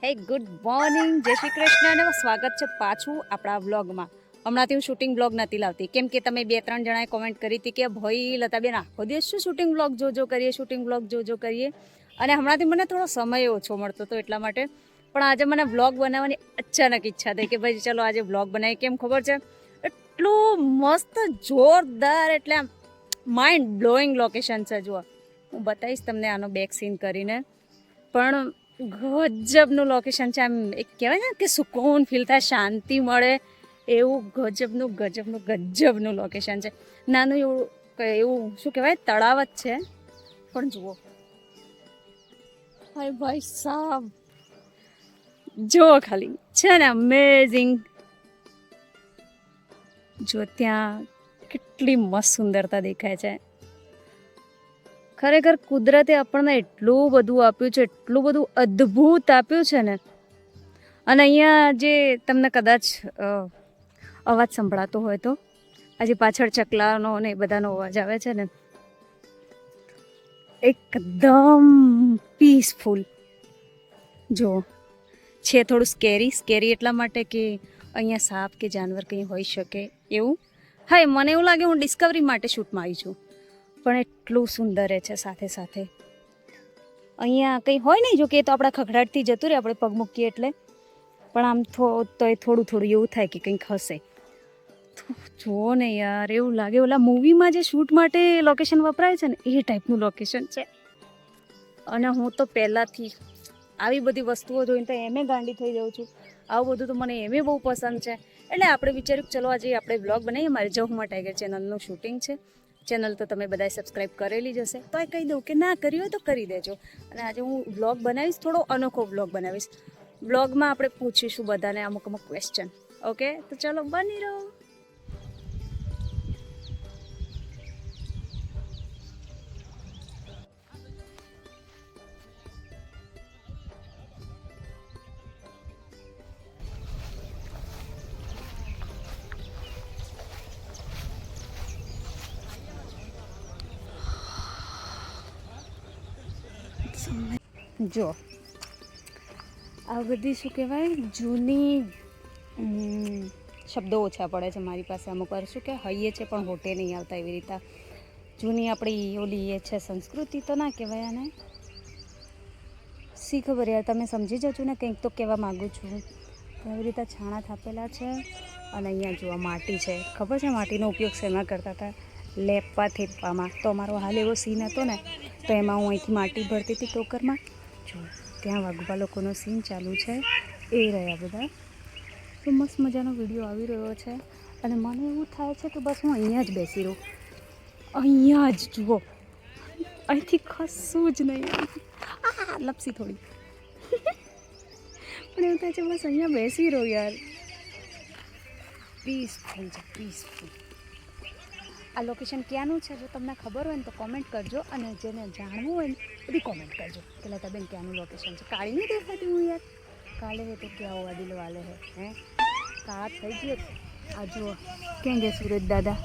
હે good morning, જય શ્રી કૃષ્ણ અને સ્વાગત છે પાછું આપણા વ્લોગમાં. હમણાંથી હું શૂટિંગ વ્લોગ નથી લાવતી કેમ કે તમે 2-3 જણાએ કોમેન્ટ કરી હતી કે ભાઈ લતાબેન આખો દિવસ શું શૂટિંગ વ્લોગ જોજો કરીએ અને હમણાંથી મને થોડો સમય ઓછો મળતો હતો એટલા માટે. પણ આજે મને વ્લોગ બનાવવાની અચાનક ઈચ્છા થઈ કે ભાઈ ચલો આજે વ્લોગ બનાવીએ. કેમ ખબર છે, એટલું મસ્ત જોરદાર એટલે આમ માઇન્ડ બ્લોઈંગ લોકેશન છે. જુઓ, હું બતાવીશ તમને આનો બેક સીન કરીને, પણ ગજબનું લોકેશન છે. આમ એક કહેવાય ને કે સુકૂન ફીલ થાય, શાંતિ મળે એવું ગજબનું લોકેશન છે. નાનું એવું શું કહેવાય તળાવ જ છે, પણ જુઓ હાય ભાઈ સાહેબ, જુઓ ખાલી છે ને અમેઝિંગ. જો ત્યાં કેટલી મસ્ત સુંદરતા દેખાય છે. ખરેખર કુદરતે આપણને એટલું બધું આપ્યું છે, એટલું બધું અદ્ભુત આપ્યું છે ને. અને અહીંયા જે તમને કદાચ અવાજ સંભળાતો હોય તો આજે પાછળ ચકલાનો ને એ બધાનો અવાજ આવે છે ને, એકદમ પીસફુલ. જો છે થોડું સ્કેરી એટલા માટે કે અહીંયા સાપ કે જાનવર કંઈ હોઈ શકે એવું. હા, મને એવું લાગે હું ડિસ્કવરી માટે શૂટમાં આવી છું, પણ એટલું સુંદર છે. સાથે સાથે અહીંયા કંઈ હોય નહીં, જો કે તો આપણા ખખડાટથી જતું રહે આપણે પગ મૂકીએ એટલે, પણ આમ તોય થોડું એવું થાય કે કંઈક હશે. જુઓ ને યાર, એવું લાગે ઓલા મૂવીમાં જે શૂટ માટે લોકેશન વપરાય છે ને એ ટાઈપનું લોકેશન છે. અને હું તો પહેલાંથી આવી બધી વસ્તુઓ જોઈને તો એમે ગાંડી થઈ જાઉં છું. આવું બધું તો મને એમે બહુ પસંદ છે. એટલે આપણે વિચાર્યું ચલો આજે આપણે બ્લોગ બનાવીએ. મારે જહુમા ટાઈગર ચેનલનું શૂટિંગ છે. ચેનલ તો તમે બધાએ સબસ્ક્રાઈબ કરેલી જ હશે, તો એ કહી દઉં કે ના કરી હોય તો કરી દેજો. અને આજે હું બ્લોગ બનાવીશ, થોડો અનોખો બ્લોગ બનાવીશ. બ્લોગમાં આપણે પૂછીશું બધાને અમુક ક્વેશ્ચન. ઓકે, તો ચલો બની રહો. જો આ બધી શું કહેવાય જૂની શબ્દો ઓછા પડે છે મારી પાસે. અમુક વાર શું કે હૈયે છે પણ હોટે નહીં આવતા, એવી રીતે જૂની આપણી ઓલી એ છે સંસ્કૃતિ તો ના કહેવાય આને. શી ખબર યાર, તમે સમજી જજો ને કંઈક તો કહેવા માગું છું. એવી રીતે છાણા થાપેલા છે. અને અહીંયા જોવા માટી છે. ખબર છે માટીનો ઉપયોગ શેમાં કરતા હતા? લેપવા થેપવામાં. તો અમારો હાલ એવો સીન હતો ને, તો એમાં હું અહીંથી માટી ભરતી હતી ટોકરમાં. જો ત્યાં વાઘુબા લોકોનો સીન ચાલુ છે, એ રહ્યા બધા. તો મસ્ત મજાનો વિડીયો આવી રહ્યો છે. અને મને એવું થાય છે કે બસ હું અહીંયા જ બેસી રહું, અહીંયા જ. જુઓ, અહીંથી કશું જ નહીં. લપસી થોડી પણ એવું થાય છે બસ અહીંયા બેસી રહું યાર. પીસફુલ છે, પીસફુલ. આ લોકેશન ક્યાંનું છે જો તમને ખબર હોય ને તો કોમેન્ટ કરજો, અને જેને જાણવું હોય ને બધી કોમેન્ટ કરજો કે લતાબેન ક્યાંનું લોકેશન છે. કાળી નહીં દેખાતી હું યાર? કાલે હે તો ક્યાં હોવા દિલ વાલે હે કાળા થઈ ગયો. આ જુઓ ક્યાં ગયા સુરજ દાદા?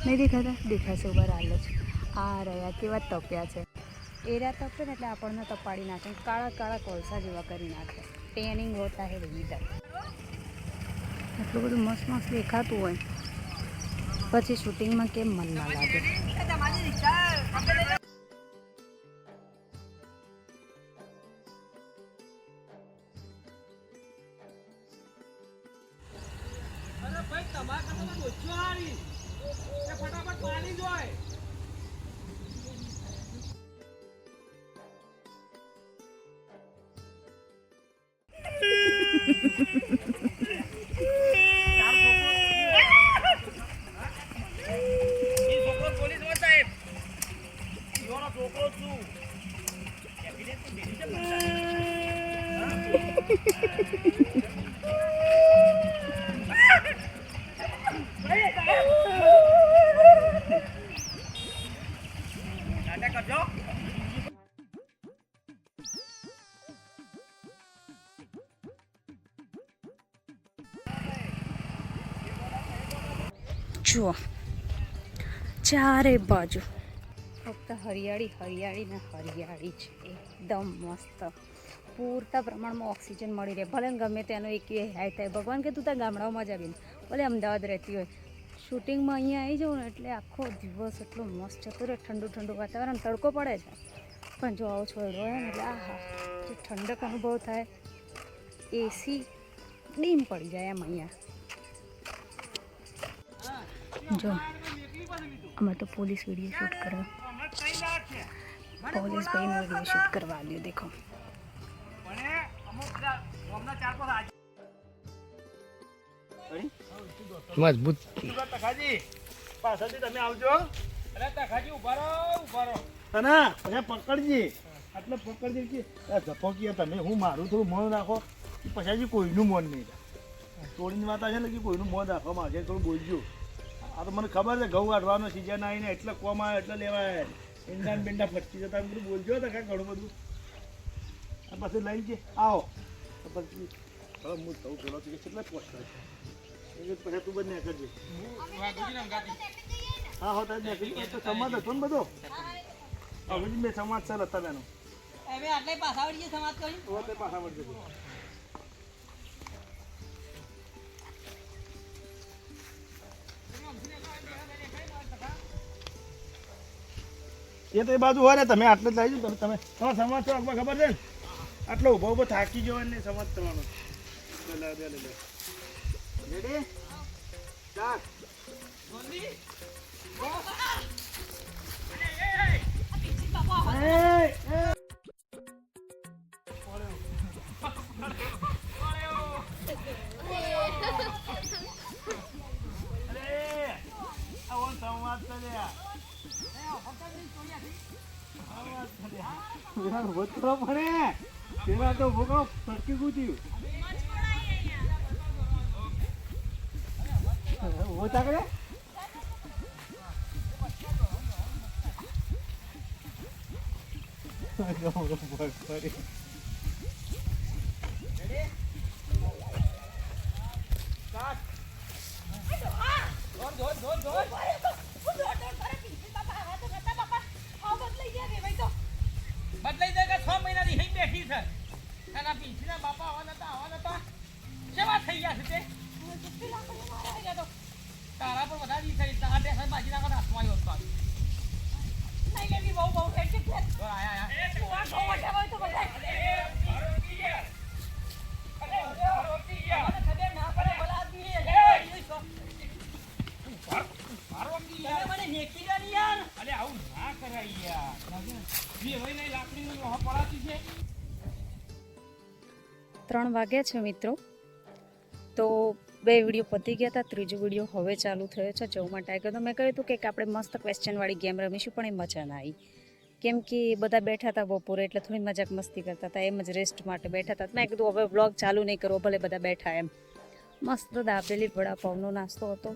નહીં દેખાતા? દેખાશે ઉભા હાલ જ. આ રહ્યા કેવા તપ્યા છે. એરા તપે ને એટલે આપણને તપાડી નાખે, કાળા કોલસા જેવા કરી નાખે. ટેનિંગ હોતા હે વિધર. એટલું બધું મસ્ત દેખાતું હોય પછી શૂટિંગમાં કેમ મન ના લાગે? જુઓ ચારે બાજુ ફક્ત હરિયાળી છે, એકદમ મસ્ત. પૂરતા પ્રમાણમાં ઓક્સિજન મળી રહે. ભલે ને ગમે તેનો એક હાઈ થાય, ભગવાન કે તું ત્યાં ગામડાઓમાં જ આવીને ભલે અમદાવાદ રહેતી હોય, શૂટિંગમાં અહીંયા આવી જાઉં ને એટલે આખો દિવસ એટલો મસ્ત જતો રહે. ઠંડુ ઠંડુ વાતાવરણ, તડકો પડે છે પણ જો આવો છોડવો હોય ને એટલે આહા જે ઠંડક અનુભવ થાય. એસી ડીમ પડી જાય એમ અહીંયા. જો અમે તો પોલીસ વિડીયો શૂટ કરવા, પોલીસ ભાઈનો વિડીયો શૂટ કરવા આવ્યો. દેખો મજબૂત પાછળથી તમે આવજો. પકડજે એટલે પકડજે કે ઝપકીએ તમે. હું મારું થોડું મન રાખો, પછી કોઈનું મન નહીં. તોડીની વાત છે ને કે કોઈનું મન રાખવામાં આવશે. થોડું બોલજો. આ તો મને ખબર છે ઘઉં કાઢવાનો સિઝન આવીને એટલે કોમ આવે એટલે લેવાય. ઈંડા બિંડા ફટકી જતા બધું બોલજો તો કાંઈ ઘણું બધું. પછી લઈ જઈએ આવો પછી હું થવું પેલો કે કેટલા પોસ્ટ કરે પછી તું બંને કરજે. હા હો તારે તો સમાજ હતો ને બધો. હવે મેં સમાજ સર હતા બેનો પાછા વળી એ તો એ બાજુ હોય ને તમે આટલે જ લાવી તમે તમે તમારે સમાજ છો ખબર છે ને. આટલો ઉભો ઉભો થાકી જવો ને સમાજ તમારો. રેડી ચાલ પેલા તો ભોગો ફટકી કૂદ્યું. ઓછા કરે બદલાઈ જાય 6 મહિનાથી અહીં બેઠી છે. એના પીંછીના બાપા આવા નતા સેવા થઈ ગયા છે તે તારા પર વધારે થઈ. તારા દેશ બાજી નાખો હાથમાં આવ્યો નહીં લેવી બહુ બહુ આવું ના કરાય યાર. 3 વાગ્યા છે મિત્રો. તો 2 વિડીયો પતી ગયા હતા, ત્રીજો વિડીયો હવે ચાલુ થયો છે. જવા માટે આવ્યો તો મેં કહ્યું હતું કે આપણે મસ્ત ક્વેશ્ચનવાળી ગેમ રમીશું પણ એ મજા ના આવી. કેમ કે બધા બેઠા હતા બપોરે એટલે થોડી મજાક મસ્તી કરતા હતા, એમ જ રેસ્ટ માટે બેઠા હતા. મેં કીધું હવે વ્લોગ ચાલુ નહીં કરવો, ભલે બધા બેઠા એમ. મસ્ત દાબેલી વડાપાવનો નાસ્તો હતો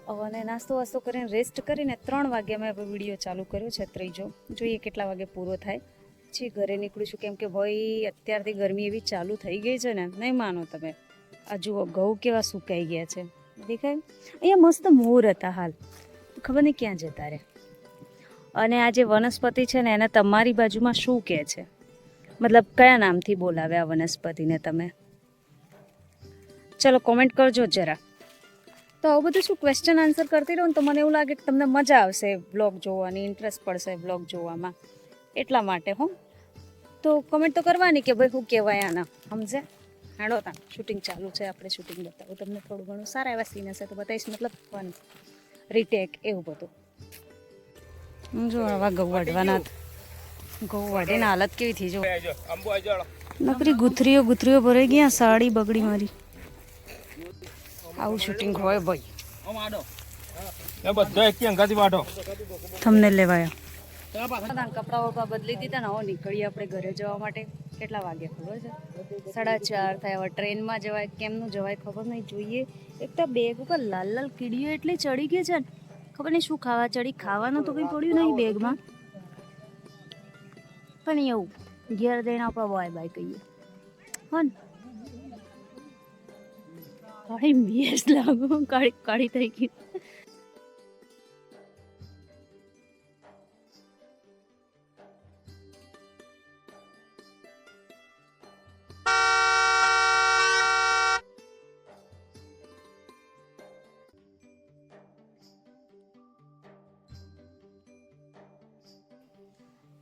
અને નાસ્તો વાસ્તો કરીને રેસ્ટ કરીને 3 વાગે અમે હવે વિડીયો ચાલુ કર્યો છે ત્રીજો. જોઈએ કેટલા વાગે પૂરો થાય. પછી ઘરે નીકળું છું કેમ કે ભાઈ અત્યારથી ગરમી એવી ચાલુ થઈ ગઈ છે ને, નહીં માનો તમે. આ જુઓ ઘઉં કેવા સુકાઈ ગયા છે, દેખાય. અહીંયા મસ્ત મોર હતા, હાલ ખબર નહીં ક્યાં જતા રહે. અને આ જે વનસ્પતિ છે ને એને તમારી બાજુમાં શું કહે છે, મતલબ કયા નામથી બોલાવે આ વનસ્પતિને તમે? ચલો કોમેન્ટ કરજો જરા. તો આવું બધું શું ક્વેશ્ચન આન્સર કરતી રહો ને તો મને એવું લાગે કે તમને મજા આવશે બ્લોગ જોવાની, ઇન્ટરેસ્ટ પડશે બ્લોગ જોવામાં, એટલા માટે હો. તો કમેન્ટ તો કરવાની કે ભાઈ શું કહેવાય આના, સમજે? હાડો તા શૂટિંગ ચાલુ છે, આપણે શૂટિંગ બતાવું તમને થોડું ઘણું. સારા એવા સીન હશે તો બતાવીશ, મતલબ ફન રીટેક એવું બધું. જો આવા ઘઉં વાઢવાના, ઘઉં વાઢીને હાલત કેવી થઈ જો નકરી ગુથરીઓ ભરાઈ ગયા, સાડી બગડી મારી. આવું શૂટિંગ હોય ભાઈ. તમને લેવાયા કપડા વપડા બદલી દીધા ને હવે નીકળીએ આપણે ઘરે જવા માટે. કેટલા વાગ્યા ખબર છે? 4:30 થયા. હવે ટ્રેનમાં જવાય કેમનું જવાય ખબર નહીં. જોઈએ એક તો બેગ ઉપર લાલ લાલ કીડીઓ એટલી ચડી ગઈ છે ને, ખબર નહીં શું ખાવા ચડી. ખાવાનું તો કંઈ પડ્યું નહીં બેગમાં, પણ એવું ઘેર જઈને આપણે બાય બાય કહીએ હો ને. કાળી મેસ લાગુ, કાળી થઈ ગઈ.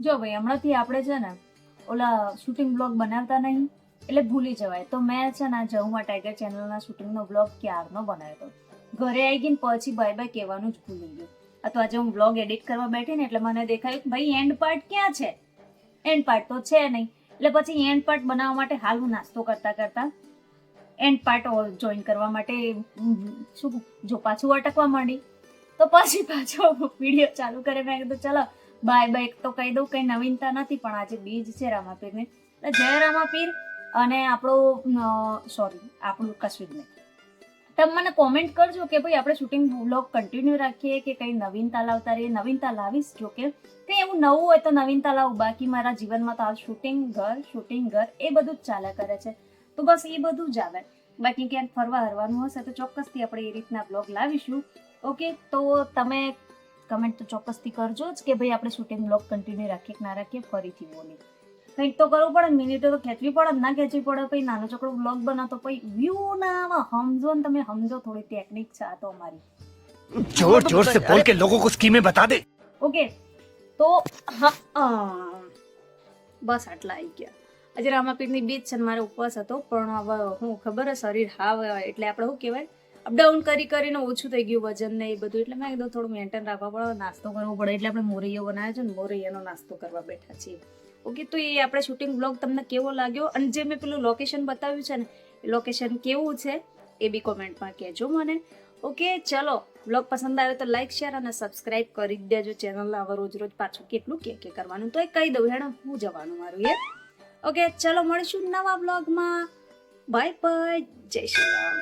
જો ભાઈ હમણાંથી આપણે છે ને ઓલા શૂટિંગ બ્લોગ બનાવતા નહીં એટલે ભૂલી જવાય. તો મેં છે ને જવું ટાઈગર ચેનલના શૂટિંગનો બ્લોગ ક્યારનો બનાવ્યો હતો. ઘરે આવી ગઈ ને પછી બાય બાય કહેવાનું જ ભૂલી ગયું. અથવા આજે હું બ્લોગ એડિટ કરવા બેઠી ને એટલે મને દેખાયું કે ભાઈ એન્ડ પાર્ટ ક્યાં છે. એન્ડ પાર્ટ તો છે નહીં. એટલે પછી એન્ડ પાર્ટ બનાવવા માટે હાલ હું નાસ્તો કરતા એન્ડ પાર્ટ જોઈન કરવા માટે શું જો પાછું અટકવા માંડી. તો પછી પાછો વિડીયો ચાલુ કરે. મેં કીધું ચલો બાય બાય તો કહી દઉં, કંઈ નવીનતા નથી. પણ આજે બીજ છે રામાપીરની, એટલે જય રામાપીર. અને આપણું કશું જ નહીં. તમે મને કોમેન્ટ કરજો કે ભાઈ આપણે શૂટિંગ બ્લોગ કન્ટિન્યુ રાખીએ કે કંઈ નવીનતા લાવતા રહીએ. નવીનતા લાવીશ, જો કે કંઈ એવું નવું હોય તો નવીનતા લાવું. બાકી મારા જીવનમાં તો હાલ શૂટિંગ ઘર એ બધું જ ચાલ્યા કરે છે. તો બસ એ બધું જ આવે. બાકી ક્યાંક ફરવા હરવાનું હશે તો ચોક્કસથી આપણે એ રીતના બ્લોગ લાવીશું. ઓકે, તો તમે કમેન્ટ તો ચોક્કસથી કરજો જ કે ભાઈ આપણે શૂટિંગ બ્લોગ કન્ટિન્યુ રાખીએ કે ના રાખીએ. ફરીથી બોલી કંઈક તો કરવું પડે ને, મિનિટો તો ખેંચવી પડે ને, ના ખેંચવી પડે. પછી નાનો છોકરો બ્લોગ બનાવતો પછી વ્યૂ ના આવે. સમજો ને તમે, સમજો થોડી ટેકનિક છે આ તો અમારી. जोर जोर से बोल के लोगों को स्कीमें बता दे. ઓકે, તો બસ આટલા આવી ગયા. આજે રામાપીરની બીજ છે ને મારે ઉપવાસ હતો. પણ હવે હું ખબર શરીર હાવ એટલે આપણે શું કહેવાય અપડાઉન કરીને ઓછું થઈ ગયું વજન ને એ બધું. એટલે મેં કીધું થોડું મેન્ટેન રાખવા પડે, નાસ્તો કરવો પડે. એટલે આપણે મોરૈયો બનાવ્યો છે ને મોરૈયાનો નાસ્તો કરવા બેઠા છીએ. ઓકે, તો એ આપણે શૂટિંગ બ્લોગ તમને કેવો લાગ્યો અને જે મેં પેલું લોકેશન બતાવ્યું છે ને એ લોકેશન કેવું છે એ બી કોમેન્ટમાં કહેજો મને. ઓકે, ચલો બ્લોગ પસંદ આવ્યો તો લાઈક શેર અને સબસ્ક્રાઇબ કરી દેજો ચેનલ. હવે રોજ પાછું કેટલું કે કરવાનું તો એ કહી દઉં હેડો હું જવાનું મારું એ. ઓકે, ચલો મળીશું નવા બ્લોગમાં. બાય બાય, જય શ્રી રામ.